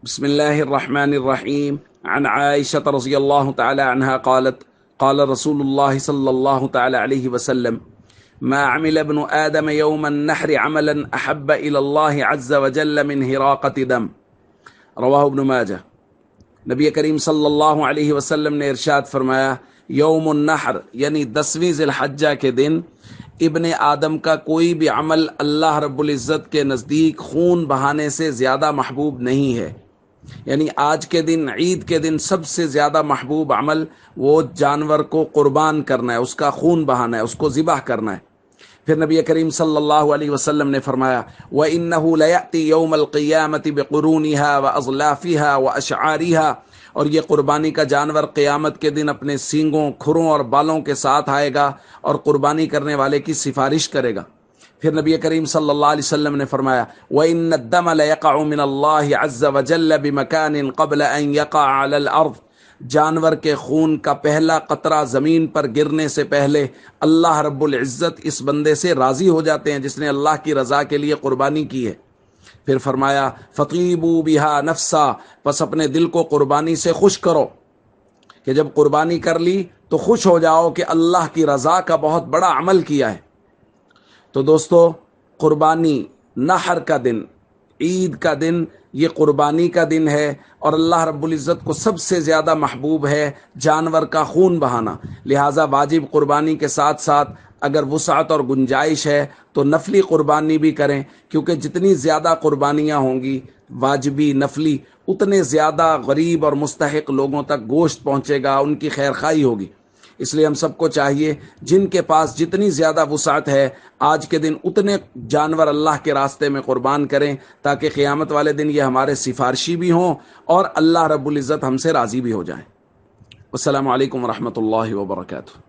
بسم الله الرحمن الرحيم. عن عائشة رضي الله تعالى عنها قالت قال رسول الله صلى الله تعالى عليه وسلم ما عمل ابن آدم يوم النحر عملا أحب إلى الله عز وجل من هراقة دم. رواہ ابن ماجہ۔ نبی کریم صلی اللہ علیہ وسلم نے ارشاد فرمایا، یوم النحر یعنی 10ویں ذی الحجہ کے دن ابن آدم کا کوئی بھی عمل اللہ رب العزت کے نزدیک خون بہانے سے زیادہ محبوب نہیں ہے۔ یعنی آج کے دن، عید کے دن، سب سے زیادہ محبوب عمل وہ جانور کو قربان کرنا ہے، اس کا خون بہانا ہے، اس کو ذبح کرنا ہے۔ پھر نبی کریم صلی اللہ علیہ وسلم نے فرمایا، وَإِنَّهُ لَيَأْتِي يَوْمَ الْقِيَامَةِ بِقُرُونِهَا وَأَظْلَافِهَا وَأَشْعَارِهَا، اور یہ قربانی کا جانور قیامت کے دن اپنے سینگوں، کھروں اور بالوں کے ساتھ آئے گا اور قربانی کرنے والے کی سفارش کرے گا۔ پھر نبی کریم صلی اللہ علیہ وسلم نے فرمایا، وَإِنَّ الدَّمَ لَيَقَعُ مِنَ اللَّهِ عَزَّ وَجَلَّ بِمَكَانٍ قَبْلَ أَن يَقَعَ عَلَى الْأَرْضِ، جانور کے خون کا پہلا قطرہ زمین پر گرنے سے پہلے اللہ رب العزت اس بندے سے راضی ہو جاتے ہیں جس نے اللہ کی رضا کے لیے قربانی کی ہے۔ پھر فرمایا، فَطِيبُوا بِهَا نَفْسًا، پس اپنے دل کو قربانی سے خوش کرو، کہ جب قربانی کر لی تو خوش ہو جاؤ کہ اللہ کی رضا کا بہت بڑا عمل کیا ہے۔ تو دوستو، قربانی، نحر کا دن، عید کا دن، یہ قربانی کا دن ہے، اور اللہ رب العزت کو سب سے زیادہ محبوب ہے جانور کا خون بہانا۔ لہٰذا واجب قربانی کے ساتھ ساتھ اگر وسعت اور گنجائش ہے تو نفلی قربانی بھی کریں، کیونکہ جتنی زیادہ قربانیاں ہوں گی واجبی، نفلی، اتنے زیادہ غریب اور مستحق لوگوں تک گوشت پہنچے گا، ان کی خیر خواہی ہوگی۔ اس لیے ہم سب کو چاہیے، جن کے پاس جتنی زیادہ وسعت ہے، آج کے دن اتنے جانور اللہ کے راستے میں قربان کریں، تاکہ قیامت والے دن یہ ہمارے سفارشی بھی ہوں اور اللہ رب العزت ہم سے راضی بھی ہو جائیں۔ السلام علیکم ورحمۃ اللہ وبرکاتہ۔